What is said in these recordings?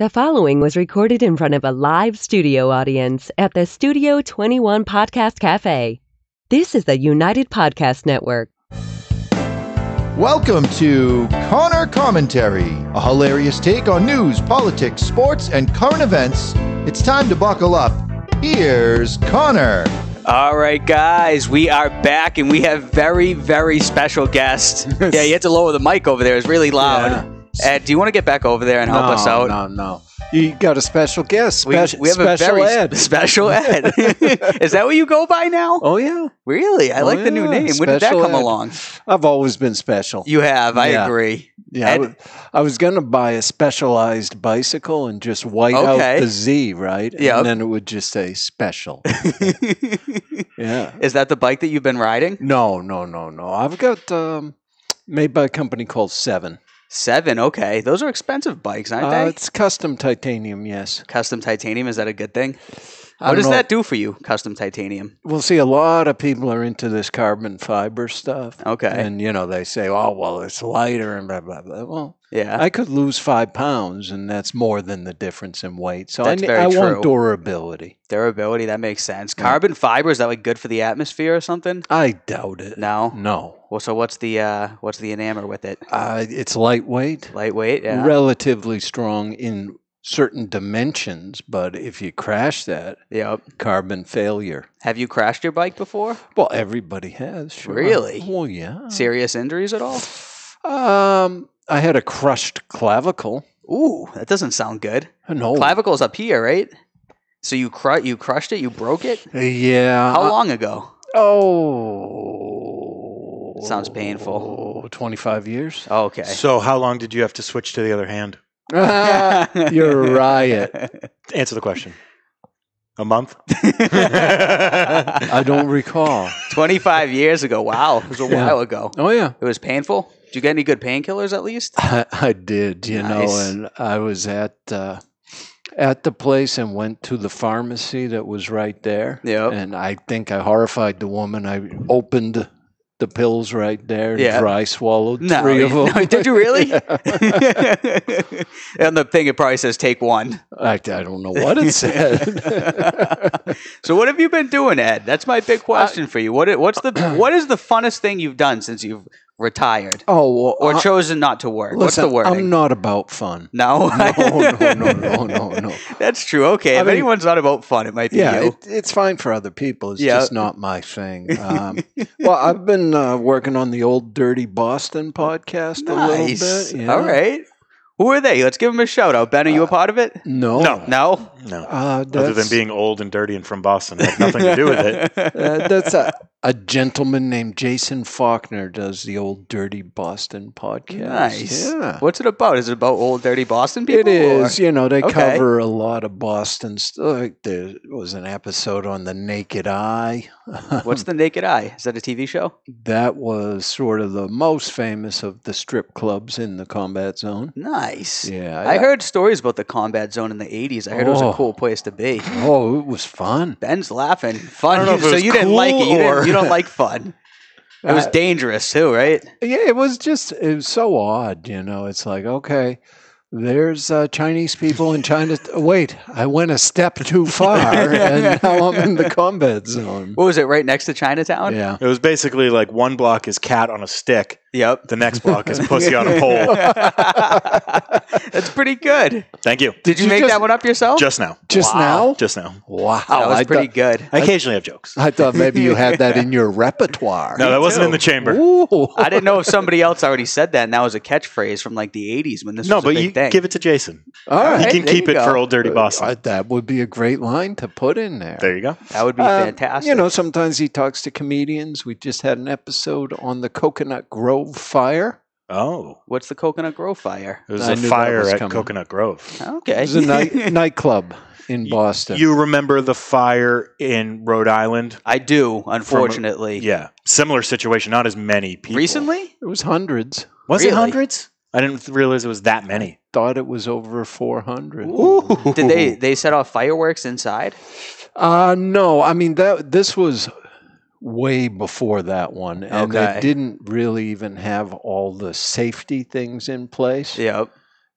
The following was recorded in front of a live studio audience at the Studio 21 Podcast Cafe. This is the United Podcast Network. Welcome to Conor Commentary, a hilarious take on news, politics, sports, and current events. It's time to buckle up. Here's Conor. All right, guys, we are back, and we have very, very special guests. Yeah, you have to lower the mic over there. It's really loud. Yeah. Ed, do you want to get back over there and help us out? No. You got a special guest. We have a very Ed. Special Ed. Is that what you go by now? Oh, yeah. Really? I like the new name. When did that come along? I've always been special. You have. I agree. Yeah, I was going to buy a specialized bicycle and just white out the Z, right? Yeah. And then it would just say special. Yeah. Is that the bike that you've been riding? No. I've got made by a company called Seven. Seven, okay. Those are expensive bikes, aren't they? It's custom titanium, yes. Custom titanium, is that a good thing? What does that do for you, custom titanium? Well, see, a lot of people are into this carbon fiber stuff. Okay. And, they say, oh, well, it's lighter and blah, blah, blah. Well, yeah. I could lose 5 pounds, and that's more than the difference in weight. So that's I want durability. Durability, that makes sense. Carbon fiber, is that like good for the atmosphere or something? I doubt it. No? Well, so what's the enamor with it? It's lightweight. Lightweight, yeah. Relatively strong in certain dimensions, but if you crash that, carbon failure. Have you crashed your bike before? Well, everybody has, sure. Really? Well, yeah. Serious injuries at all? I had a crushed clavicle. Ooh, that doesn't sound good. No. Clavicle's up here, right? So you crushed it? You broke it? Yeah. How long ago? Sounds painful. 25 years. Oh, okay. So how long did you have to switch to the other hand? You're right. Answer the question. A month? I don't recall. 25 years ago. Wow. It was a while ago. Oh, yeah. It was painful? Did you get any good painkillers at least? I did, Nice. And I was at the place and went to the pharmacy that was right there. Yep. And I think I horrified the woman. I opened the pills right there and dry swallowed 3 of them. No, did you really? And the thing, it probably says take one. I don't know what it said. So what have you been doing, Ed? That's my big question for you. What is the funnest thing you've done since you've retired? Or chosen not to work? Listen, What's the wording? I'm not about fun. No? No. That's true. Okay. If anyone's not about fun, it might be you. It's fine for other people. It's just not my thing. Well, I've been working on the Old Dirty Boston podcast a little bit. Yeah. All right. Who are they? Let's give them a shout out. Ben, are you a part of it? No. Other than being old and dirty and from Boston, it had nothing to do with it. That's a gentleman named Jason Faulkner does the Old Dirty Boston podcast. Nice. Yeah. What's it about? Is it about old dirty Boston people? It is. They cover a lot of Boston stuff. Like there was an episode on the Naked Eye. What's the Naked Eye? Is that a TV show? That was sort of the most famous of the strip clubs in the combat zone. Nice. Yeah. I heard stories about the combat zone in the 80s. I heard it was a cool place to be. Oh, it was fun. Ben's laughing. Fun. I don't know if it was you didn't cool like it. or- You don't like fun. It was dangerous too, right? Yeah, it was so odd, It's like, okay, there's Chinese people in China. Wait, I went a step too far, and now I'm in the combat zone. What was it, right next to Chinatown? Yeah. It was basically like one block is cat on a stick. Yep. The next block is pussy on a pole. That's pretty good. Thank you. Did you make that one up yourself? Just now. Now? Just now. Wow. That was pretty good. I occasionally have jokes. I thought maybe you had that in your repertoire. No, that wasn't in the chamber. Ooh. I didn't know if somebody else already said that, and that was a catchphrase from like the 80s when this was a big thing. Give it to Jason. All right. He can there keep you it go. for Old Dirty Boston. That would be a great line to put in there. There you go. That would be fantastic. Sometimes he talks to comedians. We just had an episode on the Coconut Grove fire. Oh. What's the Coconut Grove fire? It was I a knew that fire was at coming. Coconut Grove. Okay. It was a nightclub in Boston. You remember the fire in Rhode Island? I do, unfortunately. Yeah. Similar situation, not as many people. Recently? It was hundreds. Was Really? it hundreds? I didn't realize it was that many. Thought it was over 400. Ooh. Did they set off fireworks inside? No, I mean this was way before that one, and Okay. they didn't really even have all the safety things in place. Yep.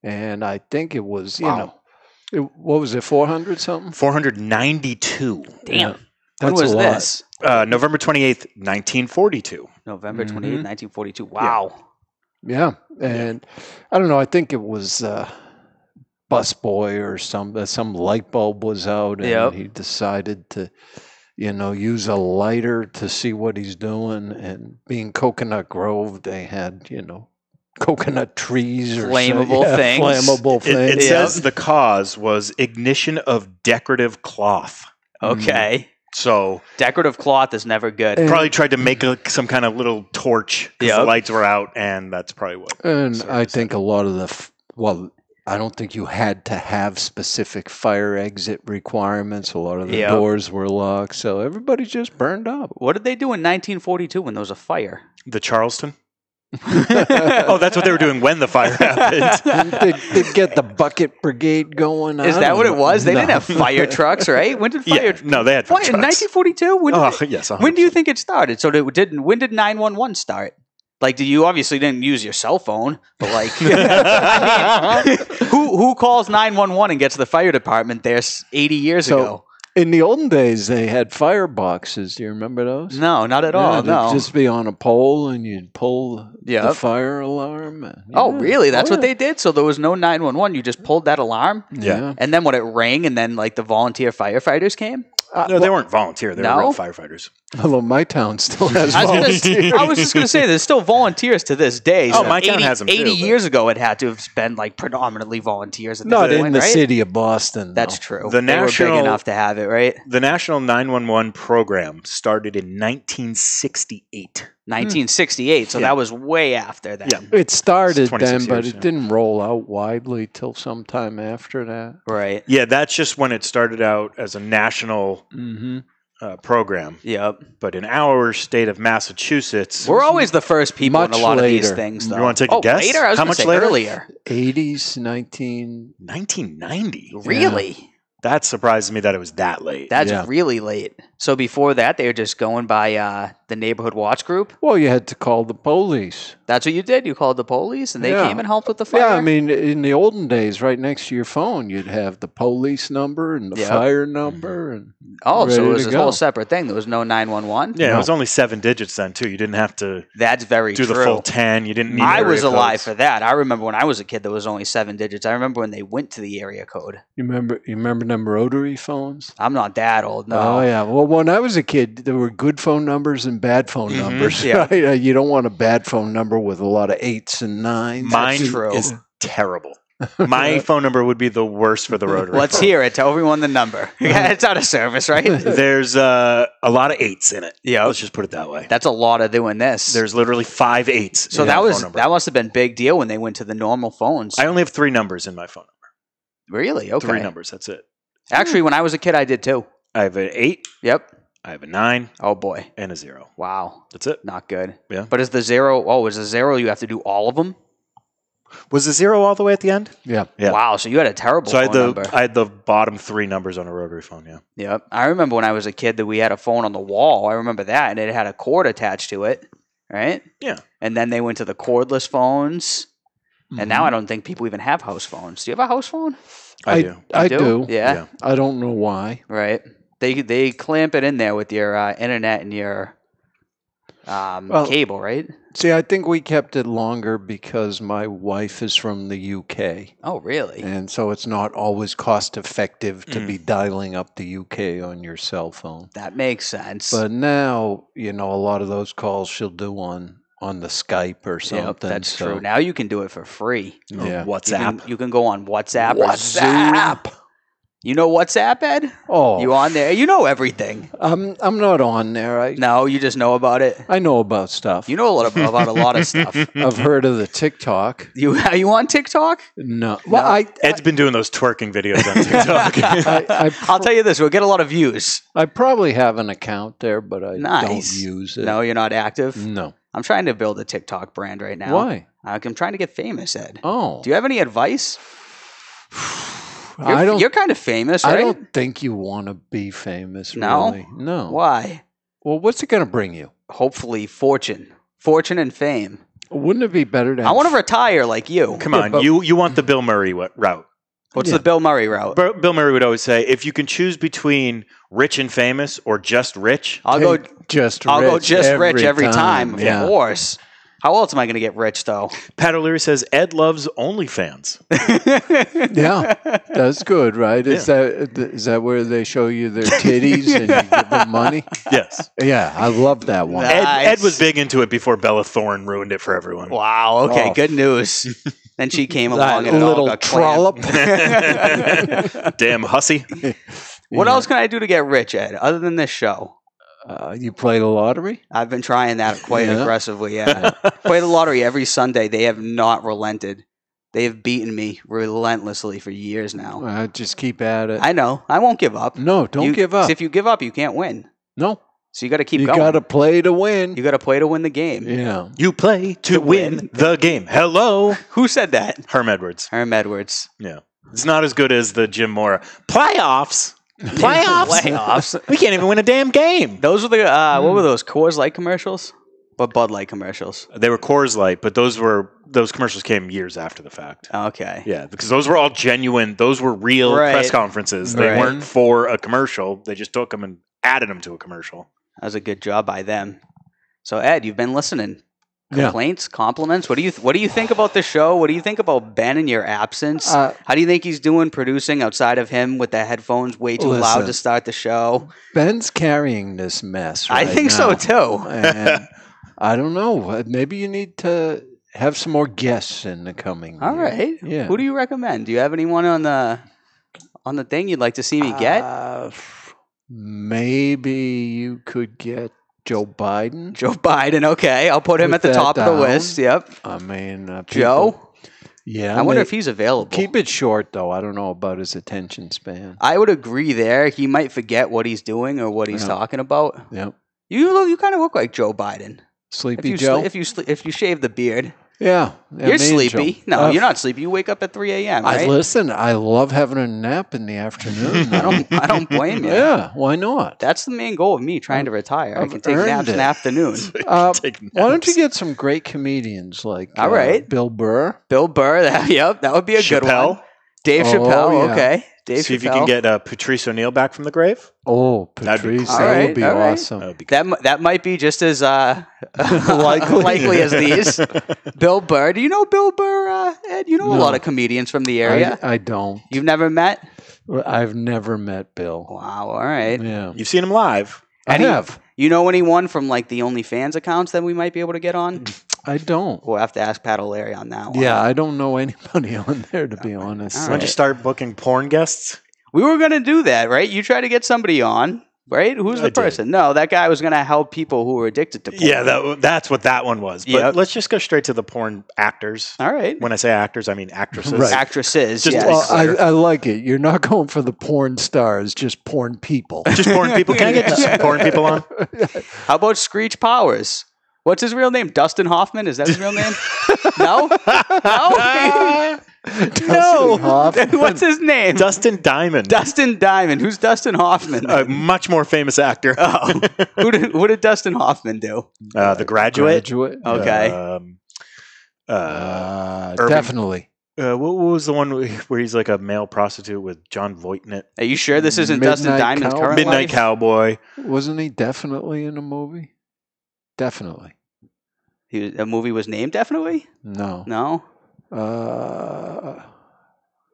And I think it was, Wow. What was it, 400 something? 492. Damn. Yeah. When That's was a lot. this? November 28th, 1942. November 28th, 1942. Wow. Yeah. And I don't know, I think it was busboy or some light bulb was out, and he decided to, use a lighter to see what he's doing. And being Coconut Grove, they had, coconut trees or flammable things. Flammable things. It says the cause was ignition of decorative cloth. Okay. So decorative cloth is never good. Probably tried to make some kind of little torch because the lights were out, and that's probably what. And I think a lot of I don't think you had to have specific fire exit requirements. A lot of the doors were locked, so everybody just burned up. What did they do in 1942 when there was a fire? The Charleston? Oh, that's what they were doing when the fire happened. They'd get the bucket brigade going. Is that what it was? They didn't have fire trucks, right? When did fire? No, they had fire trucks. In 1942? Yes. 100%. When do you think it started? So when did 911 start? Like, you obviously didn't use your cell phone, but like, I mean, who calls 911 and gets to the fire department there 80 years ago? In the olden days, they had fireboxes. Do you remember those? No, not at all. No, just be on a pole, and you'd pull the fire alarm. Oh, really? That's what they did? So there was no 911. You just pulled that alarm? Yeah. And then when it rang, and then like the volunteer firefighters came? No, they weren't volunteer. They were real firefighters. Although my town still has volunteers. I was just going to say, there's still volunteers to this day. So my town has them 80 too, years ago, it had to have been like predominantly volunteers. Not in the city of Boston. That's true. They were big enough to have it, right? The National 911 program started in 1968. 1968, so that was way after then. Yeah. It started then, but years, it didn't roll out widely till sometime after that. Right. Yeah, that's just when it started out as a national program. Yep. But in our state of Massachusetts, we're always the first people in a lot of these later. things, though. You want to take a guess? Later? I was How going much to say later? earlier. 80s, 1990. Really? Yeah. That surprises me that it was that late. That's really late. So before that, they were just going by the neighborhood watch group? Well, you had to call the police. That's what you did? You called the police, and they came and helped with the fire? Yeah, I mean, in the olden days, right next to your phone, you'd have the police number and the fire number. And so it was a go. whole separate thing. There was no 911? Yeah, it was only 7 digits then, too. You didn't have to That's very do true. the full 10. You didn't need I area was alive codes. for that. I remember when I was a kid, there was only 7 digits. I remember when they went to the area code. You remember them rotary phones? I'm not that old, no. Oh, yeah. Well, when I was a kid, there were good phone numbers and bad phone numbers. Yeah. Right? You don't want a bad phone number with a lot of 8s and 9s. Mine is terrible. My phone number would be the worst for the rotary. Let's hear it. Tell everyone the number. It's out of service, right? There's a lot of 8s in it. Yeah. Let's just put it that way. That's a lot of doing this. There's literally 5 8s. So in phone number. that must have been a big deal when they went to the normal phones. I only have 3 numbers in my phone number. Really? Okay. 3 numbers. That's it. Actually, when I was a kid, I did too. I have an 8. Yep. I have a 9. Oh, boy. And a 0. Wow. That's it. Not good. Yeah. But is the 0, you have to do all of them? Was the 0 all the way at the end? Yeah. Wow. So you had a terrible phone number. I had the bottom 3 numbers on a rotary phone, yeah. Yep. I remember when I was a kid that we had a phone on the wall. I remember that. And it had a cord attached to it. Right? Yeah. And then they went to the cordless phones. And now I don't think people even have house phones. Do you have a house phone? I do. I do. Yeah. I don't know why. Right. They clamp it in there with your internet and your cable, right? See, I think we kept it longer because my wife is from the UK. Oh, really? And so it's not always cost effective to be dialing up the UK on your cell phone. That makes sense. But now, a lot of those calls she'll do on the Skype or something. Yep, that's true. Now you can do it for free. Yeah. WhatsApp. You can go on WhatsApp. WhatsApp. You know WhatsApp, Ed? Oh, You on there? You know everything. I'm not on there. No, you just know about it. I know about stuff. You know about a lot of stuff. I've heard of the TikTok. You on TikTok? No. Well, Ed's been doing those twerking videos on TikTok. I'll tell you this: we'll get a lot of views. I probably have an account there, but I Nice. don't use it. No, you're not active. No. I'm trying to build a TikTok brand right now. Why? I'm trying to get famous, Ed. Oh. Do you have any advice? You're kind of famous, right? I don't think you want to be famous, No? really. No. Why? Well, what's it going to bring you? Hopefully fortune and fame. Wouldn't it be better to I want to retire like you. Come on, but- you want the Bill Murray route. What's the Bill Murray route? Bill Murray would always say, if you can choose between rich and famous or just rich, I'll go just rich every time. Of course. How else am I going to get rich, though? Pat O'Leary says Ed loves OnlyFans. Yeah, that's good, right? Is that where they show you their titties and you give them money? Yes. Yeah, I love that one. Nice. Ed was big into it before Bella Thorne ruined it for everyone. Wow. Okay, good news. Then she came along and a it all little got trollop. Damn hussy. What else can I do to get rich, Ed, other than this show? You play the lottery? I've been trying that quite aggressively, Play the lottery every Sunday. They have not relented. They have beaten me relentlessly for years now. Just keep at it. I know. I won't give up. No, don't give up. If you give up, you can't win. No. So you got to keep going. You got to play to win. You got to play to win the game. Yeah. You play to win the game. Hello. Who said that? Herm Edwards. Herm Edwards. Yeah. It's not as good as the Jim Mora. Playoffs. We can't even win a damn game. Those were the what were those Coors Light commercials? But Bud Light commercials. They were Coors Light, but those commercials came years after the fact. Okay. Yeah, because those were all genuine. Those were real press conferences. They weren't for a commercial. They just took them and added them to a commercial. That was a good job by them. So Ed, you've been listening. Complaints, compliments. What do you think about the show? What do you think about Ben in your absence? How do you think he's doing producing outside of him with the headphones way too loud to start the show? Ben's carrying this mess right I think so too. And I don't know. Maybe you need to have some more guests in the coming All year. right. Yeah. Who do you recommend? Do you have anyone on the thing you'd like to see me get? Maybe you could get Joe Biden. Joe Biden, okay. I'll put him at the top of the list. Yep. I mean, Joe? Yeah. I wonder if he's available. Keep it short, though. I don't know about his attention span. I would agree there. He might forget what he's doing or what he's talking about. Yep. You kind of look like Joe Biden. Sleepy Joe? If you shave the beard. Yeah. You're sleepy. No, you're not sleepy. You wake up at 3 a.m., right? Listen, I love having a nap in the afternoon. I don't blame you. Yeah, why not? That's the main goal of me trying to retire. I can take naps in the afternoon. Why don't you get some great comedians like All right. Bill Burr? Bill Burr, that would be a good one. Dave Chappelle, okay. See if you can get Patrice O'Neill back from the grave. Oh, Patrice, that would be awesome. That might be just as likely as these. Bill Burr. Do you know Bill Burr, Ed? You know a lot of comedians from the area. I don't. You've never met? I've never met Bill. Wow, all right. Yeah. You've seen him live. I have. You know anyone from like the OnlyFans accounts that we might be able to get on? I don't. We'll have to ask Pat O'Leary on that one. Yeah, I don't know anybody on there, to be honest. Why don't you start booking porn guests? We were going to do that, right? You try to get somebody on, right? Who's the person? No, that guy was going to help people who were addicted to porn. Yeah, that's what that one was. But let's just go straight to the porn actors. All right. When I say actors, I mean actresses. Right. Actresses, just yes. I like it. You're not going for the porn stars, just porn people. Just porn people. Can I get some porn people on? How about Screech Powers? What's his real name? Dustin Hoffman? Is that his real name? No? No? What's his name? Dustin Diamond. Dustin Diamond. Who's Dustin Hoffman? A much more famous actor. Oh. What did Dustin Hoffman do? The Graduate. Okay. Definitely. What was the one where he's like a male prostitute with John Voight in it? Are you sure this isn't Dustin Diamond's current Midnight life? Cowboy. Wasn't he definitely in a movie? Definitely. A movie was named Definitely? No. No?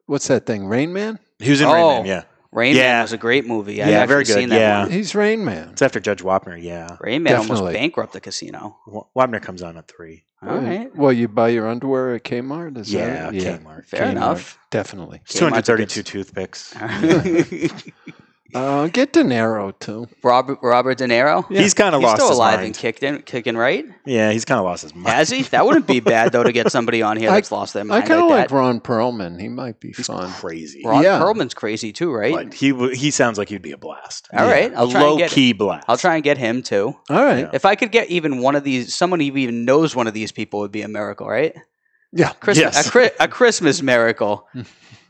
What's that thing? Rain Man? He was in Rain Man, yeah. Rain Man was a great movie. I've very actually good. seen that one. He's Rain Man. It's after Judge Wapner, yeah. Rain Man almost bankrupted the casino. Wapner comes on at 3. All right. Well, you buy your underwear at Kmart? Kmart. Fair enough. Definitely. It's 232 toothpicks. Get De Niro too. Robert De Niro. Yeah. He's kind of lost his still alive mind. and kicking, right? Yeah, he's kind of lost his mind. Has he? That wouldn't be bad though to get somebody on here that's lost their mind. I kind of like that. Ron Perlman. He might be fun. Crazy. Ron Perlman's crazy too, right? But he sounds like he'd be a blast. All right, a low key blast. I'll try and get him too. All right. If I could get even one of these, someone who even knows one of these people would be a miracle, right? Yeah. A Christmas miracle.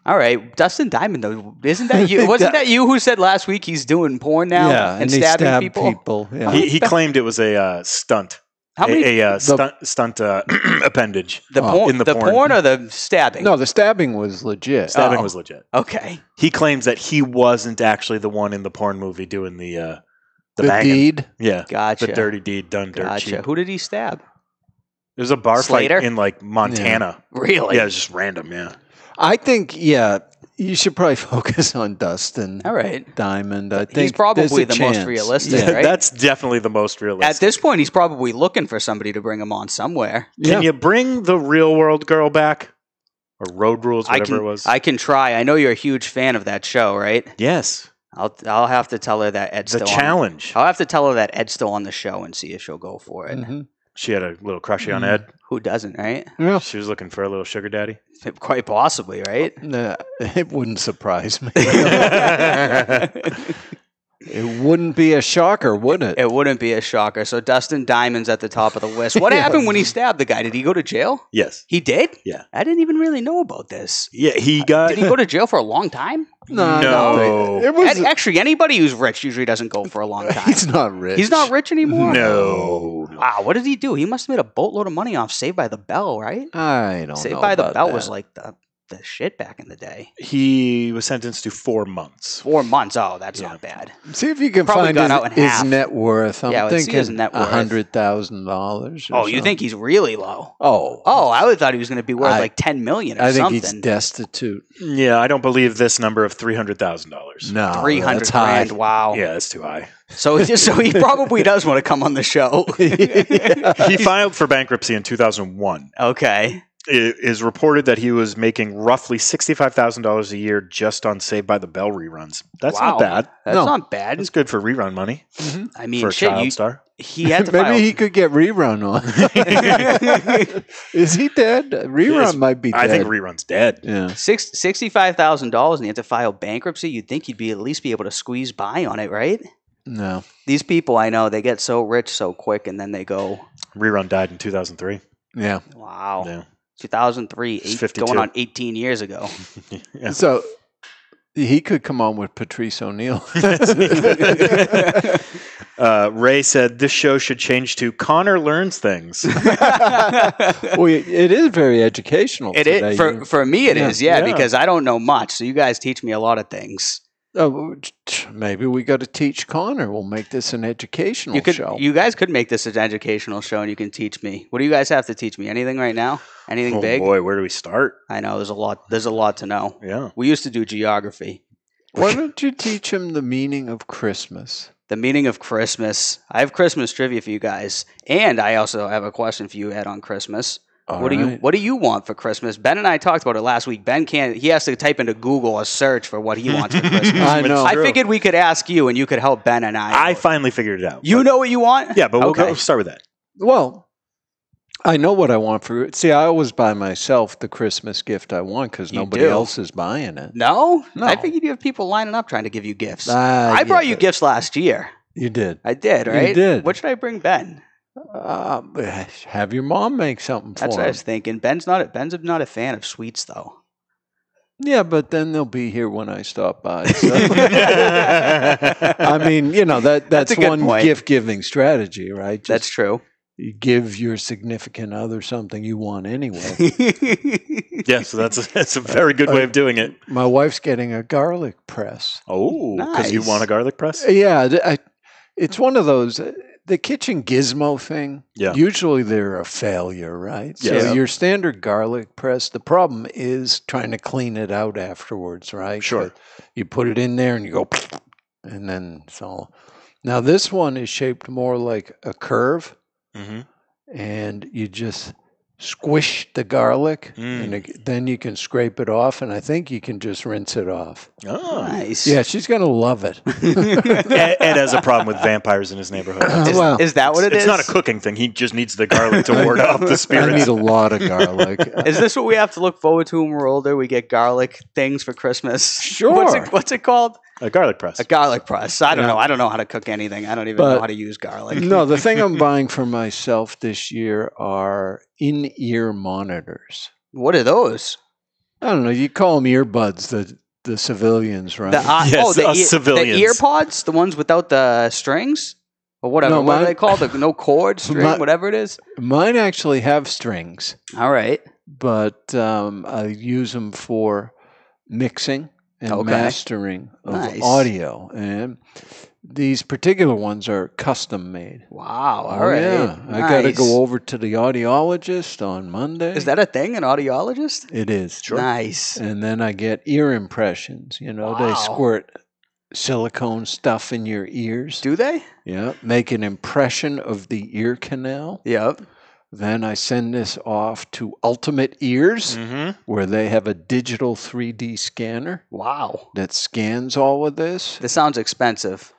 All right, Dustin Diamond though, isn't that you? Wasn't that you who said last week he's doing porn now and stabbing people? Yeah. He claimed it was a stunt. How many? Stunt appendage. The porn or the stabbing? No, the stabbing was legit. Stabbing was legit. Okay. He claims that he wasn't actually the one in the porn movie doing the deed. Yeah, gotcha. The dirty deed done dirt cheap. Who did he stab? It was a bar Slater? fight in like Montana. Yeah. Really? Yeah, it was just random. Yeah. I think you should probably focus on Dustin. All right. Diamond. I think he's probably the most realistic, right? That's definitely the most realistic. At this point, he's probably looking for somebody to bring him on somewhere. Can you bring the Real World Girl back? Or Road Rules, whatever it was? I can try. I know you're a huge fan of that show, right? Yes. I'll have to tell her that Ed's still challenge. I'll have to tell her that Ed's still on the show and see if she'll go for it. Mm-hmm. She had a little crushy on Ed. Who doesn't, right? Yeah. She was looking for a little sugar daddy. Quite possibly, right? It wouldn't surprise me. It wouldn't be a shocker, would it? It wouldn't be a shocker. So Dustin Diamond's at the top of the list. What happened when he stabbed the guy? Did he go to jail? Yes. He did? Yeah. I didn't even really know about this. Yeah, Did he go to jail for a long time? No. It was actually, anybody who's rich usually doesn't go for a long time. He's not rich. He's not rich anymore? No. Wow, what did he do? He must have made a boatload of money off Saved by the Bell, right? I don't know. Saved by the Bell that. was like the shit back in the day. He was sentenced to 4 months. 4 months? Oh, that's not bad. See if you can Probably find got out in his half. net worth. I'm let's see thinking his net worth. $100,000. Oh, you think he's really low? Oh, I would thought he was going to be worth like $10 million or I think something. he's destitute. Yeah, I don't believe this number of $300,000. No, 300 that's high. grand. Wow. Yeah, that's too high. So he probably does want to come on the show. He filed for bankruptcy in 2001. Okay. It is reported that he was making roughly $65,000 a year just on Saved by the Bell reruns. That's not bad. That's not bad. It's good for rerun money. Mm-hmm. I mean, for a child star. He had to Maybe he could get rerun on. Is he dead? Rerun might be dead. I think rerun's dead. Yeah. $65,000 and he had to file bankruptcy. You'd think he'd at least be able to squeeze by on it, right? No. These people I know, they get so rich so quick and then they go. Rerun died in 2003. Yeah. Wow. Yeah. 2003, going on 18 years ago. Yeah. So he could come on with Patrice O'Neill. Ray said this show should change to Connor Learns Things. Well, it is very educational. It is for me. It is, Yeah. because I don't know much. So you guys teach me a lot of things. Oh, maybe we got to teach Connor. We'll make this an educational show. You guys could make this an educational show, and you can teach me. What do you guys have to teach me? Anything right now? Anything big? Oh boy, where do we start? I know there's a lot. There's a lot to know. Yeah. We used to do geography. Why don't you teach him the meaning of Christmas? The meaning of Christmas. I have Christmas trivia for you guys, and I also have a question for you, Ed, on Christmas. What do you want for Christmas? Ben and I talked about it last week. Ben he has to type into Google a search for what he wants for Christmas. I know. I figured we could ask you and you could help Ben and I. I finally figured it out. You know what you want? Yeah, but we'll start with that. Well, I know what I want for. See, I always buy myself the Christmas gift I want because nobody else is buying it. No? I figured you have people lining up trying to give you gifts. I brought you gifts last year. You did. I did, right? You did. What should I bring Ben? Have your mom make something for him. That's what I was thinking. Ben's not a fan of sweets, though. Yeah, but then they'll be here when I stop by. So. I mean, that's one gift-giving strategy, right? That's true. You give your significant other something you want anyway. Yeah, so that's a very good way of doing it. My wife's getting a garlic press. Oh, because you want a garlic press? Yeah, it's one of those. The kitchen gizmo thing, usually they're a failure, right? Yeah. So your standard garlic press, the problem is trying to clean it out afterwards, right? Sure. But you put it in there and you go, and then so. Now this one is shaped more like a curve, and you just squish the garlic, and then you can scrape it off, and I think you can just rinse it off. Oh, nice. Yeah, she's going to love it. Ed has a problem with vampires in his neighborhood. Is that what it is? It's not a cooking thing. He just needs the garlic to ward off the spirits. I need a lot of garlic. Is this what we have to look forward to when we're older? We get garlic things for Christmas. Sure. What's it called? A garlic press. A garlic press. I don't know. I don't know how to cook anything. I don't even know how to use garlic. No, the thing I'm buying for myself this year are in-ear monitors. What are those? I don't know. You call them earbuds, the civilians, right? Civilians. The Earpods? The ones without the strings? or whatever. What are they called? No cord, string, whatever it is? Mine actually have strings. All right. But I use them for mixing and mastering of audio. And these particular ones are custom made. Wow. All right. Yeah. Nice. I got to go over to the audiologist on Monday. Is that a thing, an audiologist? It is. Sure. Nice. And then I get ear impressions. You know, they squirt silicone stuff in your ears. Do they? Yeah. Make an impression of the ear canal. Yep. Then I send this off to Ultimate Ears, where they have a digital 3D scanner. Wow. That scans all of this. This sounds expensive.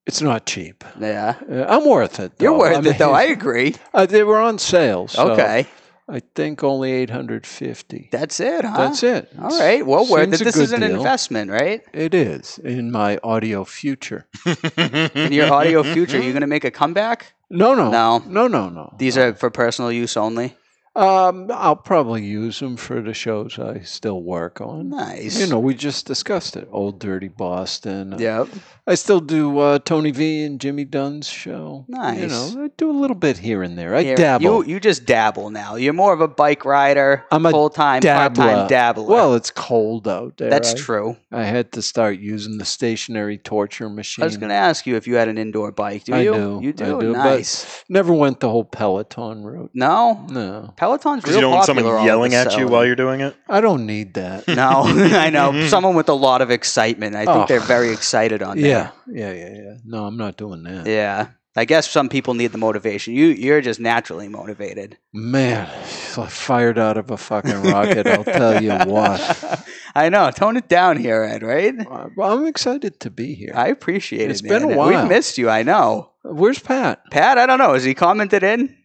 It's not cheap. Yeah. I'm worth it, though. You're worth it, though. I agree. They were on sale. So okay. I think only $850. That's it, huh? That's it. All right. Well, worth it. This is an investment, right? It is in my audio future. In your audio future, you're going to make a comeback? No. These are for personal use only? I'll probably use them for the shows I still work on. Nice. You know, we just discussed it. Old Dirty Boston. Yep. I still do Tony V and Jimmy Dunn's show. Nice. You know, I do a little bit here and there. I dabble. You just dabble now. You're more of a bike rider. I'm a full-time, part-time dabbler. Well, it's cold out there. That's true. I had to start using the stationary torture machine. I was going to ask you if you had an indoor bike. Do you? I do. You do? I do. Nice. But never went the whole Peloton route. No? No. Peloton's real you don't want popular. someone yelling at you while you're doing it? I don't need that. No, I know. Someone with a lot of excitement. I think they're very excited on that. Yeah. No, I'm not doing that. Yeah. I guess some people need the motivation. You're just naturally motivated. Man, I fired out of a fucking rocket, I'll tell you what. I know. Tone it down here, Ed, right? Well, I'm excited to be here. I appreciate it. It's been a while. We've missed you, I know. Where's Pat? Pat, I don't know. Has he commented in?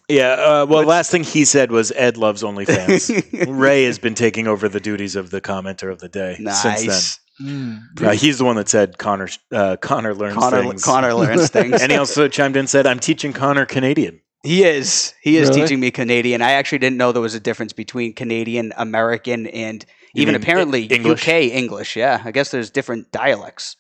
Yeah, last thing he said was Ed loves OnlyFans. Ray has been taking over the duties of the commenter of the day since then. He's the one that said Connor learns things. Connor learns things. And he also chimed in and said, I'm teaching Connor Canadian. He is. He is Really? teaching me Canadian. I actually didn't know there was a difference between Canadian, American, and even apparently English? UK English. Yeah, I guess there's different dialects.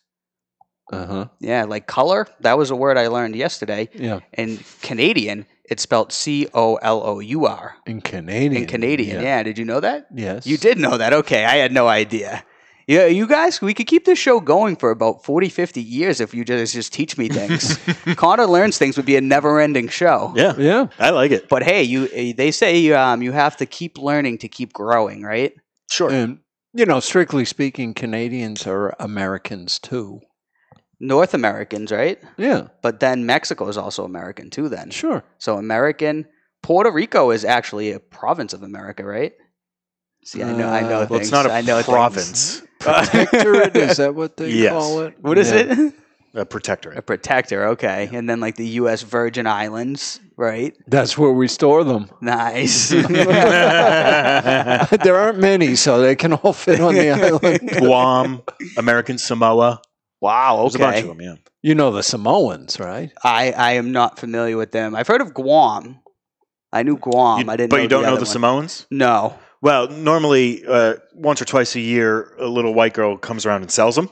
Uh-huh. Yeah, like color. That was a word I learned yesterday. Yeah. And Canadian, it's spelled COLOUR. In Canadian. In Canadian, yeah. Did you know that? Yes. You did know that. Okay, I had no idea. Yeah, you guys, we could keep this show going for about 40, 50 years if you just teach me things. Connor Learns Things would be a never-ending show. Yeah. I like it. But hey, they say you have to keep learning to keep growing, right? Sure. And, you know, strictly speaking, Canadians are Americans too. North Americans, right? Yeah. But then Mexico is also American too then. Sure. So American. Puerto Rico is actually a province of America, right? See, I know things. Well, it's not a province. Protectorate, is that what they call it? What is it? A protectorate. A protector, okay. And then like the U.S. Virgin Islands, right? That's where we store them. Nice. There aren't many, so they can all fit on the island. Guam, American Samoa. Wow, okay. There's a bunch of them, yeah. You know the Samoans, right? I am not familiar with them. I've heard of Guam. I knew Guam. I didn't know But you don't know other the one. Samoans? No. Well, normally, once or twice a year, a little white girl comes around and sells them,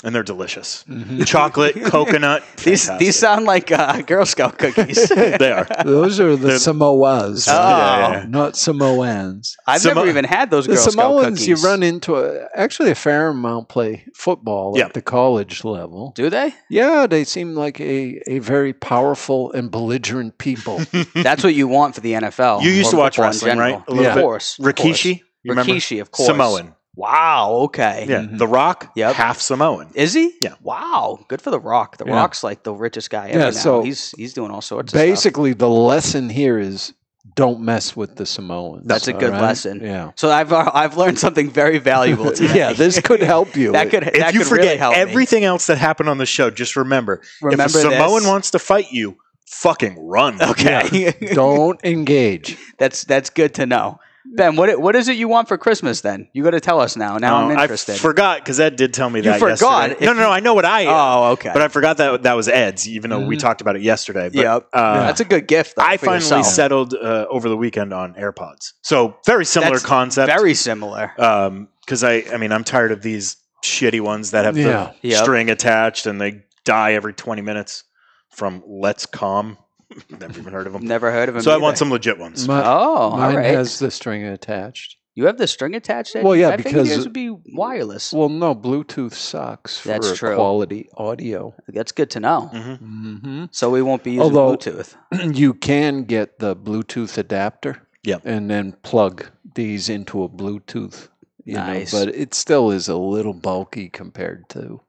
and they're delicious. Chocolate, coconut. These sound like Girl Scout cookies. They are. Those are the Samoas, Oh. not Samoans. I've never even had those The Girl Scout Samoans, cookies. you run into actually a fair amount play football at the college level. Do they? Yeah, they seem like a very powerful and belligerent people. That's what you want for the NFL. You used or to watch football in wresling, general. right? A little Of bit. course. Rikishi? You remember? Rikishi, of course. Samoan. Wow, okay. Yeah. The Rock, Yep. half Samoan. Is he? Yeah. Wow. Good for The Rock. The Yeah. Rock's like the richest guy ever Yeah, now. so He's doing all sorts of stuff. Basically, the lesson here is don't mess with the Samoans. That's a good all right? lesson. Yeah. So I've learned something very valuable today. Yeah, this could help you. that could If you could forget really help me. everything else that happened on the show, just remember if a Remember Samoan this. wants to fight you, fucking run. Okay. Don't engage. That's good to know. Ben, what is it you want for Christmas then? You got to tell us now. Now I'm interested. I forgot because Ed did tell me that forgot? yesterday. No, I know what I am. Oh, okay. But I forgot that was Ed's, even though we talked about it yesterday. But, Yep. That's a good gift. Though, I for finally yourself. settled over the weekend on AirPods. So very similar That's concept. Very similar. Because I'm tired of these shitty ones that have the Yep. string attached and they die every 20 minutes. from Let's Calm. Never even heard of them. Never heard of them. So either. I want some legit ones. Mine all right. has the string attached. You have the string attached? Well, yeah, I because yours would be wireless. Well, no, Bluetooth sucks for That's true. quality audio. That's good to know. Mm-hmm. So we won't be using Bluetooth. You can get the Bluetooth adapter, and then plug these into a Bluetooth. Nice, but it still is a little bulky compared to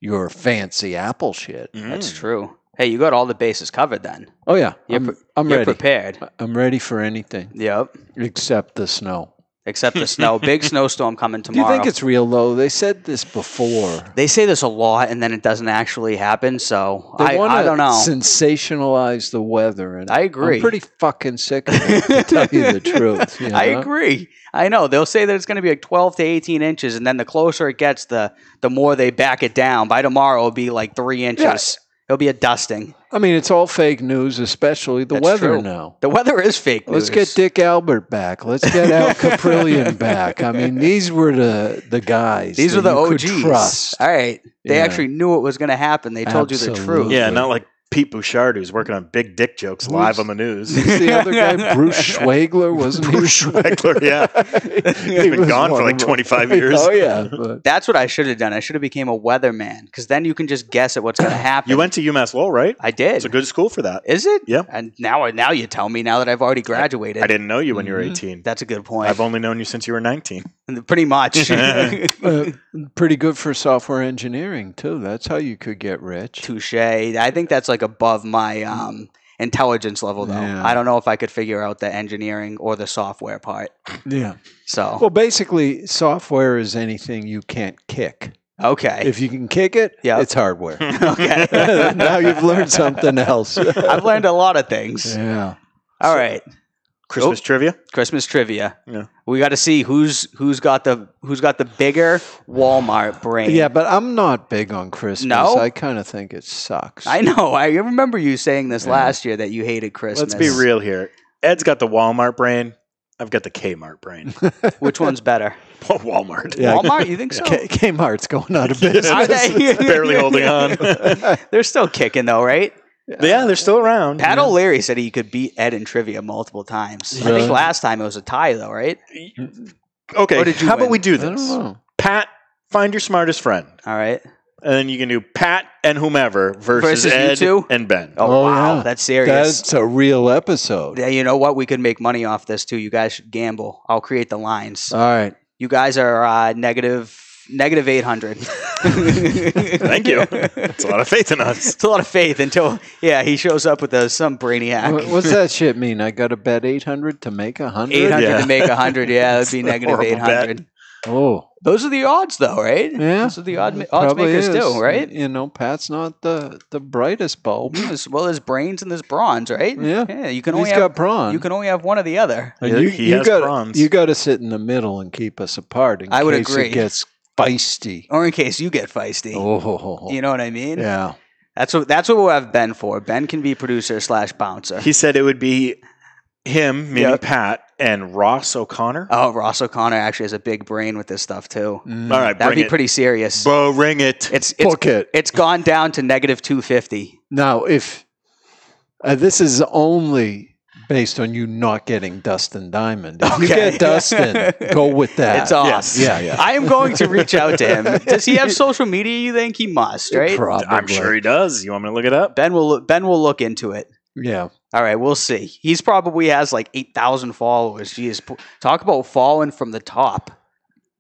your fancy Apple shit. That's true. Hey, you got all the bases covered then. Oh yeah, I'm you're ready. Prepared. I'm ready for anything. Yep. Except the snow. Except the snow. Big snowstorm coming tomorrow. Do you think it's real, though? They said this before. They say this a lot, and then it doesn't actually happen, so I don't know. Sensationalize the weather. And I agree. I'm pretty fucking sick of it, to tell you the truth. You know? I agree. I know. They'll say that it's going to be like 12 to 18 inches, and then the closer it gets, the more they back it down. By tomorrow, it'll be like 3 inches. Yeah. It'll be a dusting. I mean, it's all fake news, especially the weather now. The weather is fake news. Let's get Dick Albert back. Let's get Al Caprillion back. I mean, these were the guys. These were the OGs. Trust. All right. They actually knew what was going to happen. They told you the truth. Yeah, not like Pete Bouchard, who's working on big dick jokes live on the news. Who's the other guy? Bruce Schwegler, wasn't he? Bruce Schwegler, yeah. He's been gone for like 25 years. Oh, yeah. But that's what I should have done. I should have became a weatherman, because then you can just guess at what's going to happen. You went to UMass Lowell, right? I did. It's a good school for that. Is it? Yeah. And now you tell me, now that I've already graduated. I didn't know you when you were 18. That's a good point. I've only known you since you were 19. Pretty much. pretty good for software engineering, too. That's how you could get rich. Touche. I think that's like above my intelligence level, though. Yeah. I don't know if I could figure out the engineering or the software part. Yeah. So. Well, basically, software is anything you can't kick. Okay. If you can kick it, it's hardware. Okay. Now you've learned something else. I've learned a lot of things. Yeah. All right. Christmas trivia? Christmas trivia. Yeah. We got to see who's got the bigger Walmart brain. Yeah, but I'm not big on Christmas. No? I kind of think it sucks. I know. I remember you saying this last year that you hated Christmas. Let's be real here. Ed's got the Walmart brain. I've got the Kmart brain. Which one's better? Walmart. Yeah. Walmart? You think so? Kmart's going out of business. Are they? Barely holding on. They're still kicking though, right? Yeah, they're still around. Pat O'Leary said he could beat Ed in trivia multiple times. I think last time it was a tie, though, right? Okay, Or did you how about win? we do I don't this? know. Pat, find your smartest friend. All right. And then you can do Pat and whomever versus you Ed two? and Ben. Oh, wow. yeah. That's serious. That's a real episode. Yeah, you know what? We could make money off this, too. You guys should gamble. I'll create the lines. All right. You guys are negative 800. Thank you. It's a lot of faith in us. It's a lot of faith until, he shows up with some brainiac. What's that shit mean? I got to bet 800 to make 100? 800 Yeah. to make 100. Yeah, that'd be negative Horrible 800. bet. Oh. Those are the odds, though, right? Yeah. Those are the odds Probably makers, is. too, right? You know, Pat's not the brightest bulb. Well, there's brains and there's bronze, right? Yeah. You can He's only got have brawn. You can only have one or the other. Yeah, he has bronze. You got to sit in the middle and keep us apart in I would case agree. it gets feisty. Or in case you get feisty. Oh. You know what I mean? Yeah. That's what we'll have Ben for. Ben can be producer / bouncer. He said it would be him, meaning Yep. Pat, and Ross O'Connor. Oh, Ross O'Connor actually has a big brain with this stuff too. All right, That'd bring be it. pretty serious. Bring it. Book it. It's gone down to negative 250. Now, if this is only based on you not getting Dustin Diamond. If you Okay. get Dustin, go with that. It's off. Yes. Yeah. I am going to reach out to him. Does he have social media? You think he must, right? Probably. I'm sure he does. You want me to look it up? Ben will look into it. Yeah. All right, we'll see. He's probably has like 8,000 followers. Jeez, talk about falling from the top.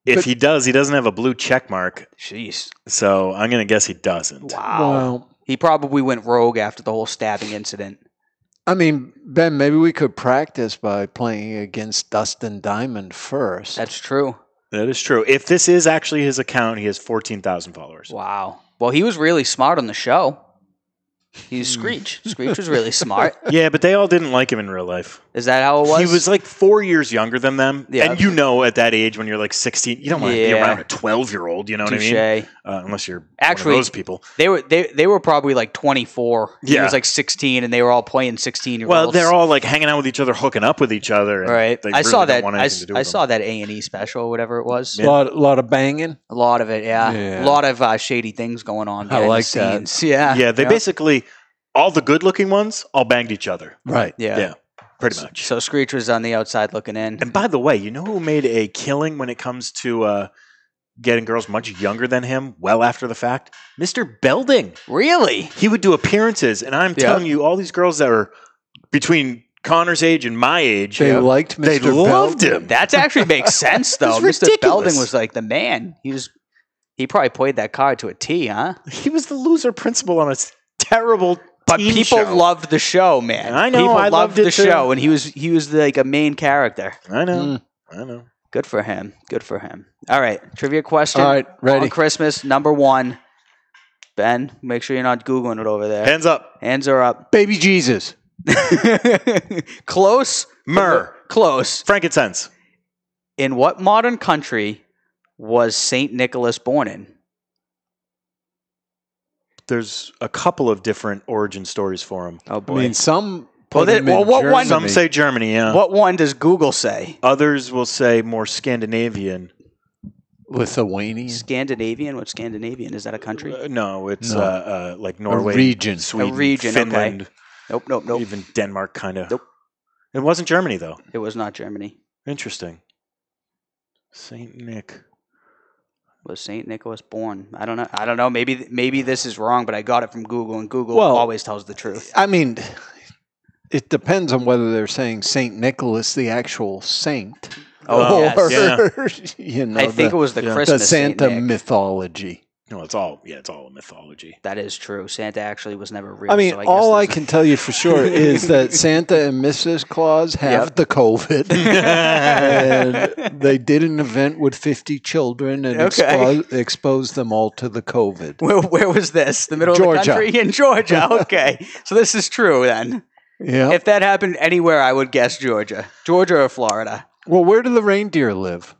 If he does, he doesn't have a blue check mark. Jeez. So I'm going to guess he doesn't. Wow. Well, He probably went rogue after the whole stabbing incident. I mean, Ben, maybe we could practice by playing against Dustin Diamond first. That's true. That is true. If this is actually his account, he has 14,000 followers. Wow. Well, he was really smart on the show. He's Screech. Screech was really smart. Yeah, but they all didn't like him in real life. Is that how it was? He was like 4 years younger than them. Yeah. And you know at that age when you're like 16, you don't want to be Yeah. around a 12-year-old, you know what I mean? Touche. Unless you're Actually, one of those people. They were probably like 24. He Yeah. was like 16, and they were all playing 16-year-olds. Well, they're all like hanging out with each other, hooking up with each other. And right. They I really saw don't that. want anything to do I with saw that A&E special, or whatever it was. Yeah. Lot of banging. A lot of it, yeah. Yeah. A lot of shady things going on. I behind like the that. scenes. Yeah. them. Yeah, they basically all the good-looking ones all banged each other. Right. Yeah. Pretty much. So Screech was on the outside looking in. And by the way, you know who made a killing when it comes to getting girls much younger than him well after the fact? Mr. Belding. Really? He would do appearances, and I'm telling you, all these girls that were between Connor's age and my age, They liked Mr. They loved Belding. him. That actually makes sense, though. It's Mr. ridiculous. Belding was like the man. He probably played that card to a T, huh? He was the loser principal on a terrible But teen people show. loved the show, man. I know, People I loved loved it the too. show, and he was like a main character. I know. I know. Good for him. Good for him. All right, trivia question. All right, ready. On Christmas, number 1. Ben, make sure you're not Googling it over there. Hands up. Hands are up. Baby Jesus. Close. Myrrh. Close. Frankincense. In what modern country was St. Nicholas born in? There's a couple of different origin stories for him. Oh, I boy. mean, some Well, put him in what one- Germany. Some say Germany, yeah. What one does Google say? Others will say more Scandinavian. Lithuanian. Scandinavian? What's Scandinavian? Is that a country? No, it's No. like Norway, region. Sweden, A region, okay. Finland, Nope. even Denmark, kind of. Nope. It wasn't Germany, though. It was not Germany. Interesting. Saint Nick. Was St. Nicholas born? I don't know. Maybe this is wrong, but I got it from Google, and Google Well, always tells the truth. I mean, it depends on whether they're saying Saint Nicholas, the actual saint, Oh, or yes. you know, I think it was the the Christmas Saint Santa Nick. mythology. No, it's all a mythology. That is true. Santa actually was never real. I mean, so I all I guess can tell you for sure is that Santa and Mrs. Claus have the COVID, and they did an event with 50 children and Okay. exposed them all to the COVID. Where was this? The middle of Georgia. the country? In Georgia. Okay. So this is true then. Yeah. If that happened anywhere, I would guess Georgia. Georgia or Florida. Well, where do the reindeer live?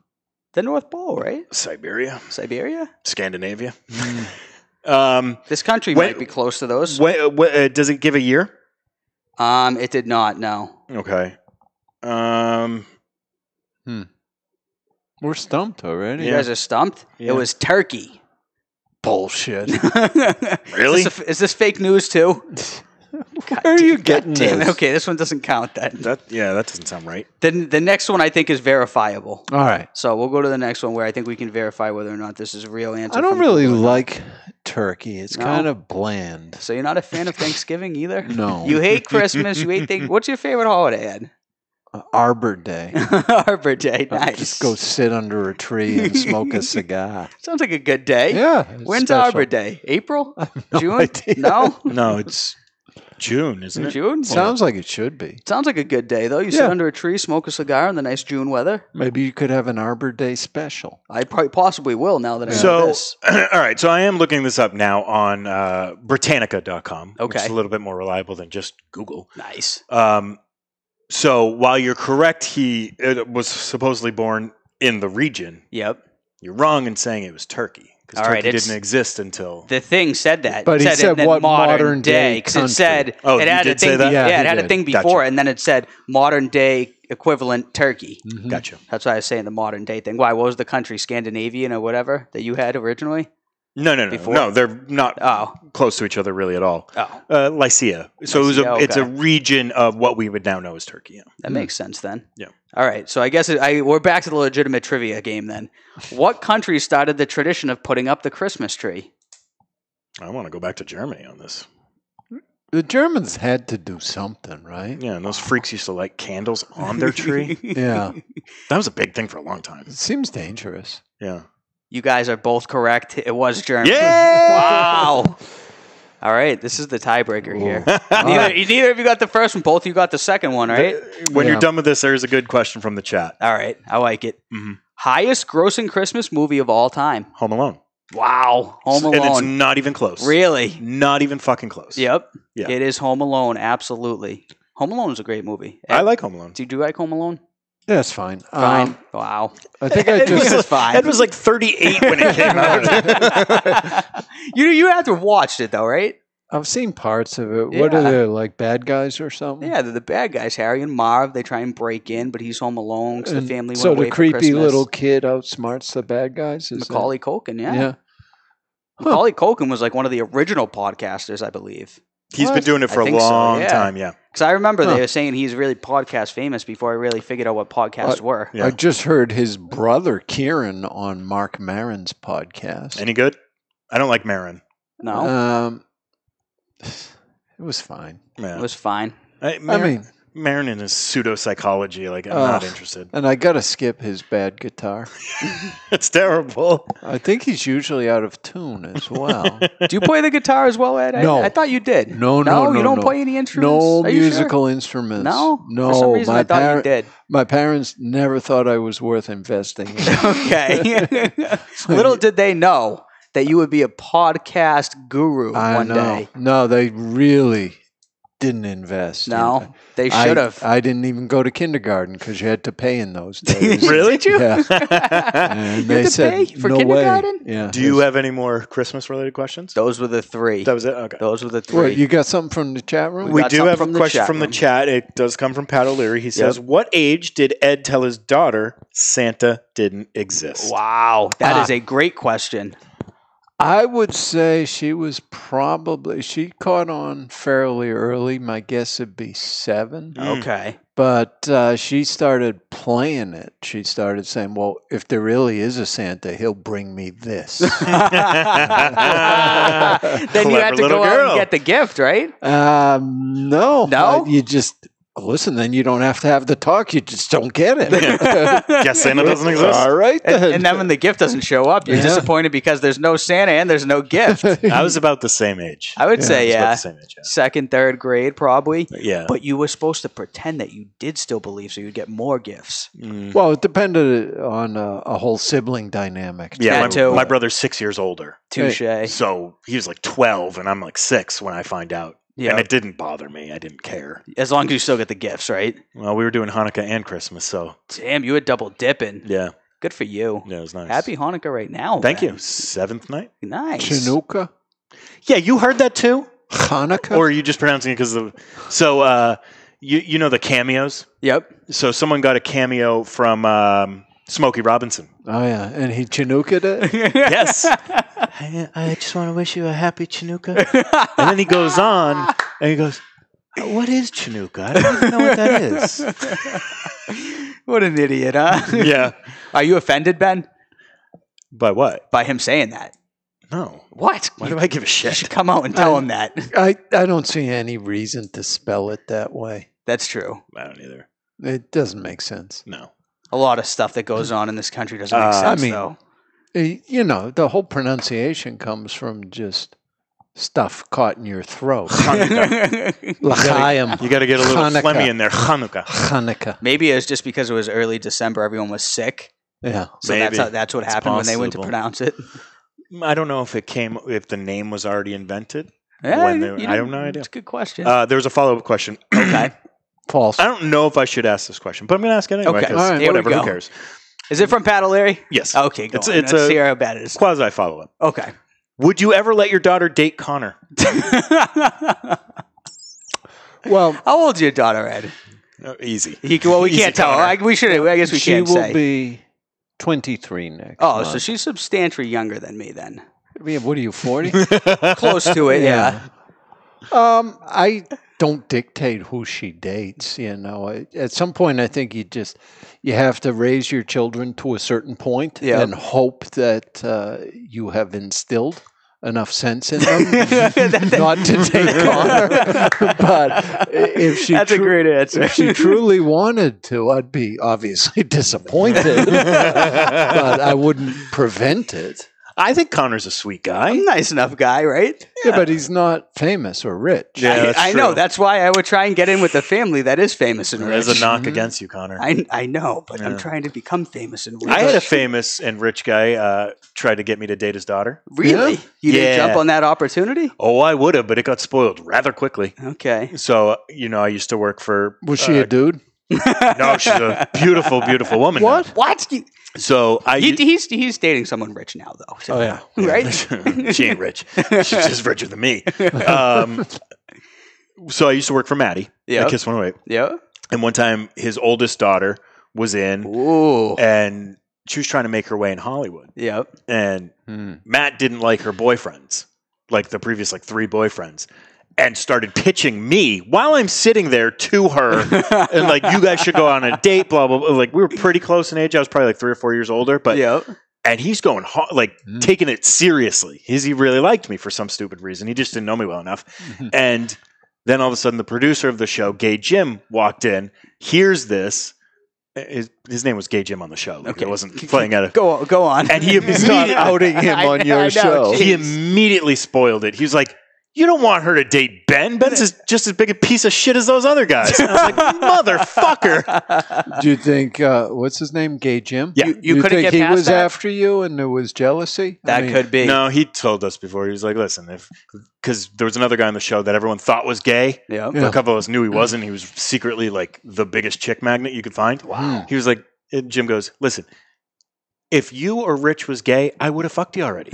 The North Pole, right? Siberia, Siberia? Scandinavia. This country When- might be close to those. Does it give a year? It did not, no. Okay. We're stumped already. You guys are stumped? Yeah. It was Turkey. Bullshit. Really? Is this fake news too? Where are you getting Damn it. this? Okay, this one doesn't count then. That doesn't sound right. Then the next one I think is verifiable. All right. So we'll go to the next one where I think we can verify whether or not this is a real answer. I don't from really Google. like turkey. It's No? kind of bland. So you're not a fan of Thanksgiving either? No. You hate Christmas. You hate things. What's your favorite holiday, Ed? Arbor Day. Arbor Day. Nice. Just go sit under a tree and smoke a cigar. Sounds like a good day. Yeah. it's When's special. Arbor Day? April? no June? idea. No? No, it's June, isn't it? June? Sounds like it should be. Sounds like a good day, though. You sit Yeah. under a tree, smoke a cigar in the nice June weather. Maybe you could have an Arbor Day special. I probably possibly will now that I know So, this. all right. So I am looking this up now on Britannica.com, which Okay. is a little bit more reliable than just Google. Nice. So while you're correct, he was supposedly born in the region. Yep. You're wrong in saying it was Turkey because All right, Turkey it's- didn't exist until. The thing said that. But it he said in what modern modern day because it country. said Oh, it you had a did say thing. that? Yeah, Yeah, it he had a did. thing Gotcha. before, and then it said modern day equivalent Turkey. Gotcha. That's why I was saying the modern day thing. Why? What was the country? Scandinavian or whatever that you had originally? No. Before? No, they're not Oh. close to each other really at all. Oh, Lycia. So Lycia, it's a okay. region of what we would now know as Turkey. Yeah. that makes sense then. Yeah. All right. So I guess we're back to the legitimate trivia game then. What country started the tradition of putting up the Christmas tree? I want to go back to Germany on this. The Germans had to do something, right? Yeah, and those freaks used to light candles on their tree. Yeah. That was a big thing for a long time. It seems dangerous. Yeah. You guys are both correct. It was Germany. Yeah! Wow. All right. This is the tiebreaker here. Neither of you got the first one. Both of you got the second one, right? When Yeah. you're done with this, there's a good question from the chat. All right. I like it. Mhm. Highest grossing Christmas movie of all time. Home Alone. Wow. Home And it's Alone. not even close. Really? Not even fucking close. Yep. Yeah. It is Home Alone. Absolutely. Home Alone is a great movie. I like Home Alone. Do you like Home Alone? Yeah, it's fine. Fine. Wow. I think I It was just fine. Ed was like 38 when it came out. You have to have watched it though, right? I've seen parts of it. What are Yeah. they, like bad guys or something? Yeah, they're the bad guys. Harry and Marv, they try and break in, but he's home alone because the And family went so away the for creepy Christmas. little kid outsmarts the bad guys. Is that- Macaulay Culkin, yeah. Yeah. Macaulay Culkin was like one of the original podcasters, I believe. He's been doing it for a long time, yeah. Because I remember they were saying he's really podcast famous before I really figured out what podcasts were. I just heard his brother, Kieran, on Mark Maron's podcast. Any good? I don't like Maron. No? It was fine. Yeah. It was fine. I mean... Maron and his pseudo-psychology, like, I'm not interested. And I got to skip his bad guitar. It's terrible. I think he's usually out of tune as well. Do you play the guitar as well, Ed? No. I thought you did. No. You don't play any instruments? No Are you musical sure? instruments. No? No. For some reason, I thought you did. My parents never thought I was worth investing in. Okay. Little did they know that you would be a podcast guru one day. No, they really didn't invest. No, they should have. I didn't even go to kindergarten because you had to pay in those days. Really? Did you? Yeah. And they said, pay for no kindergarten? way. Yeah. Do you have any more Christmas-related questions? Those were the three. That was it? Okay. Those were the three. What, you got something from the chat room? We got do something have from a the question chat from the room. chat. It does come from Pat O'Leary. He says, what age did Ed tell his daughter Santa didn't exist? Wow, that is a great question. I would say she caught on fairly early. My guess would be 7. Okay. But she started playing it. She started saying, well, if there really is a Santa, he'll bring me this. Then you had to go out and get the gift, right? No. No? You just... Listen, then you don't have to have the talk. You just don't get it. Guess Santa doesn't exist. All right, then. And then when the gift doesn't show up, you're disappointed because there's no Santa and there's no gift. I was about the same age. I would say, I was about the same age, yeah. 2nd, 3rd grade, probably. Yeah. But you were supposed to pretend that you did still believe, so you'd get more gifts. Well, it depended on a whole sibling dynamic. Yeah, too. my brother's 6 years older. Touche. So he was like 12, and I'm like 6 when I find out. Yeah. And it didn't bother me. I didn't care. As long as you still get the gifts, right? Well, we were doing Hanukkah and Christmas, so Damn, you were double dipping. yeah. Good for you. Yeah, it was nice. Happy Hanukkah right now. Thank man. you. 7th night? Nice. Chanukah? Yeah, you heard that too? Hanukkah? Or are you just pronouncing it because of... So, you know the cameos? Yep. So someone got a cameo from Smokey Robinson. Oh, yeah. And he Chanukah'd it? Yes. I just want to wish you a happy Chanukah. And then he goes on and he goes, what is Chanukah? I don't even know what that is. What an idiot, huh? Yeah. Are you offended, Ben, By what? by him saying that? No. What? Why do I give a You shit? should come out and tell him that. I don't see any reason to spell it that way. That's true. I don't either. It doesn't make sense. No. A lot of stuff that goes on in this country doesn't make sense, though. You know, the whole pronunciation comes from just stuff caught in your throat. L'chaim. You got to get a little Hanukkah. phlegmy in there. Hanukkah. Hanukkah. Maybe it's just because it was early December, everyone was sick. Yeah. So Maybe. that's what happened when they went to possible. pronounce it. I don't know if the name was already invented. Yeah, I have no idea. It's a good question. There was a follow-up question. Okay. False. I don't know if I should ask this question, but I'm going to ask it anyway. Okay. 'Cause All right. Here we whatever, go. who cares? Is it from Pat O'Leary? Yes. Okay, go on. It's Let's see how bad it is. Quasi follow-up. Okay. Would you ever let your daughter date Connor? Well, How old's your daughter, Ed? Easy. We Easy, can't tell. Connor. I guess we she can't will say. be 23 next Oh, month. so she's substantially younger than me then. Yeah, what are you, 40? Close to it, yeah. I don't dictate who she dates. You know, at some point, I think you have to raise your children to a certain point and hope that you have instilled enough sense in them not to take Connor. But if she That's a great answer. if she truly wanted to, I'd be obviously disappointed, but I wouldn't prevent it. I think Connor's a sweet guy. I'm a nice enough guy, right? Yeah, but he's not famous or rich. Yeah, that's I true. know. That's why I would try and get in with a family that is famous and rich. There's a knock against you, Connor. I know, but I'm trying to become famous and rich. I had a famous and rich guy try to get me to date his daughter. Really? Yeah. You didn't Yeah. jump on that opportunity? Oh, I would have, but it got spoiled rather quickly. Okay. So, I used to work for... Was she a dude? No, she's a beautiful, beautiful woman. What? now. What? So, He's dating someone rich now, though. So. Oh, yeah. Right? She ain't rich. She's just richer than me. So I used to work for Maddie Yep. at Kiss 108. Yeah. And one time his oldest daughter was in Ooh. and she was trying to make her way in Hollywood. Yep. And Matt didn't like her boyfriends, like the previous 3 boyfriends. and started pitching me while I'm sitting there to her. And like, you guys should go on a date, blah, blah, blah. Like, we were pretty close in age. I was probably like 3 or 4 years older. But and he's going taking it seriously. He really liked me for some stupid reason. He just didn't know me well enough. And then all of a sudden, the producer of the show, Gay Jim, walked in, hears this. His name was Gay Jim on the show. Like, it wasn't playing at it. Go on. And he immediately outing him on your show. He immediately spoiled it. He was like, you don't want her to date Ben. Ben's just as big a piece of shit as those other guys. And I was like, motherfucker. Do you think, what's his name, Gay Jim? Yeah. You couldn't think get past he was that? after you and there was jealousy? That could be. No, he told us before. He was like, listen, because there was another guy on the show that everyone thought was gay. Yeah. A couple of us knew he wasn't. He was secretly like the biggest chick magnet you could find. Wow. He was like, Jim goes, listen, if you or Rich was gay, I would have fucked you already.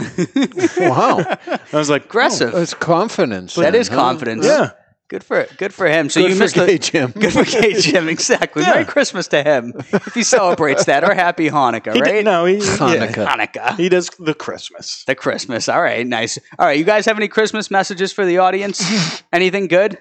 Wow. I was like, aggressive. That's confidence. That is confidence. Yeah. Good for him. So Good you for missed Gay Jim. Good for Gay Jim, exactly. Merry Christmas to him if he celebrates that, or Happy Hanukkah, right? Hanukkah. He does the Christmas. The Christmas. All right, nice. All right, you guys have any Christmas messages for the audience? Anything good?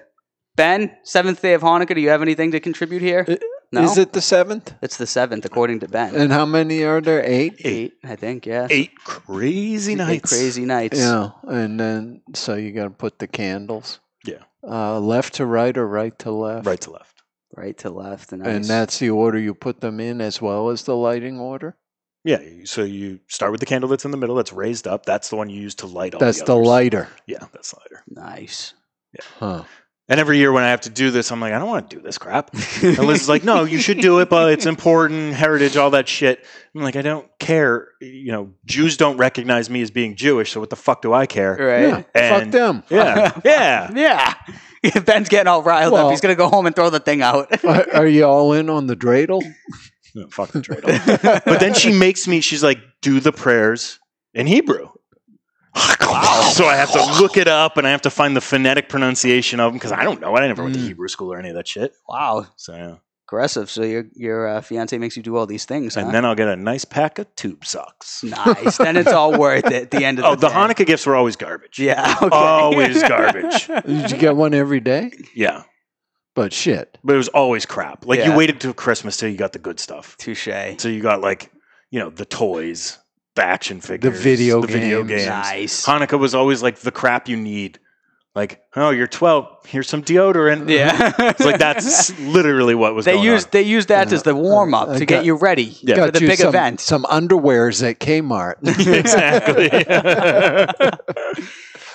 Ben, 7th day of Hanukkah, do you have anything to contribute here? No? Is it the 7th? It's the 7th, according to Ben. And how many are there? 8? 8, I think, yeah. 8 crazy nights. 8 crazy nights. Yeah, and then, so you got to put the candles. Yeah. Left to right or right to left? Right to left. Right to left. Nice. And that's the order you put them in as well as the lighting order? Yeah, so you start with the candle that's in the middle, that's raised up. That's the one you use to light all That's the the others. lighter. Yeah, that's the lighter. Nice. Yeah. Huh. And every year when I have to do this, I'm like, I don't want to do this crap. And Liz is like, no, you should do it, but it's important, heritage, all that shit. I'm like, I don't care. You know, Jews don't recognize me as being Jewish, so what the fuck do I care? Right. Yeah, fuck them. Yeah. Yeah. Yeah. Ben's getting all riled up. He's going to go home and throw the thing out. Are you all in on the dreidel? No, fuck the dreidel. But then she makes me, she's like, do the prayers in Hebrew. Wow. So I have to look it up and I have to find the phonetic pronunciation of them because I don't know. I never went to Hebrew school or any of that shit. Wow. So yeah. Aggressive. So your fiance makes you do all these things, huh? And then I'll get a nice pack of tube socks. Nice. Then it's all worth it at the end of the day. Hanukkah gifts were always garbage. Yeah. Okay. Always garbage. Did you get one every day? Yeah. But shit. But it was always crap. Like you waited till Christmas till you got the good stuff. Touche. So you got like, the toys, the action figures, The video games. Nice. Hanukkah was always like the crap you need. Like, oh, you're 12. Here's some deodorant. Yeah. It's like that's literally what was going on. They used that as the warm up to get you ready for the big event. Some underwears at Kmart. Exactly.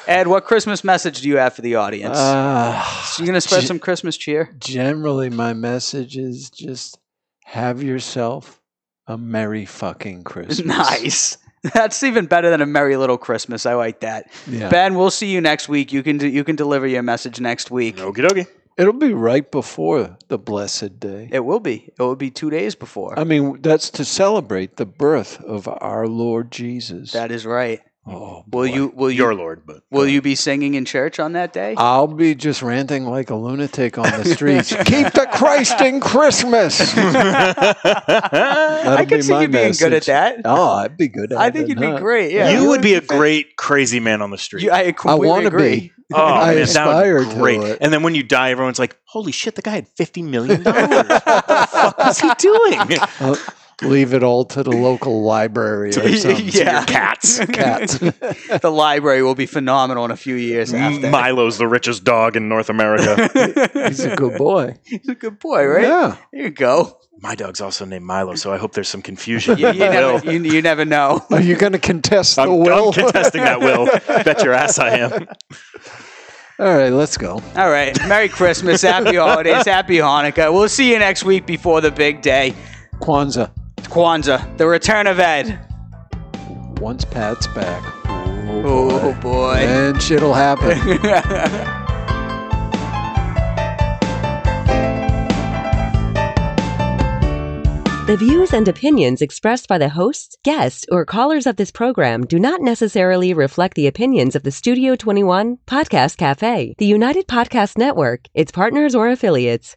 Ed, what Christmas message do you have for the audience? So you're going to spread some Christmas cheer? Generally, my message is just have yourself a merry fucking Christmas. Nice. That's even better than a merry little Christmas. I like that. Yeah. Ben, we'll see you next week. You can deliver your message next week. Okie dokie. It'll be right before the blessed day. It will be. It will be 2 days before. I mean, that's to celebrate the birth of our Lord Jesus. That is right. Oh, Will boy. you Your Lord, but will you be singing in church on that day? I'll be just ranting like a lunatic on the streets. Keep the Christ in Christmas. I can see you being good at that. Oh, I'd be good at it. I think you'd be great. Yeah, you would be a great crazy man on the street. I completely want to agree. be. Oh, I man, aspire that would be great. to it. And then when you die, everyone's like, holy shit, the guy had $50 million. What the fuck was he doing? Leave it all to the local library or something. Yeah. Cats. Cats. The library will be phenomenal in a few years after. Milo's the richest dog in North America. He's a good boy. He's a good boy, right? Yeah. There you go. My dog's also named Milo, so I hope there's some confusion. You never know. Are you going to contest the will? I'm contesting that will. Bet your ass I am. All right, let's go. All right. Merry Christmas. Happy holidays. Happy Hanukkah. We'll see you next week before the big day. Kwanzaa. Kwanzaa. The return of Ed. Once Pat's back. Oh, boy. And shit'll happen. The views and opinions expressed by the hosts, guests, or callers of this program do not necessarily reflect the opinions of the Studio 21 Podcast Cafe, the United Podcast Network, its partners, or affiliates.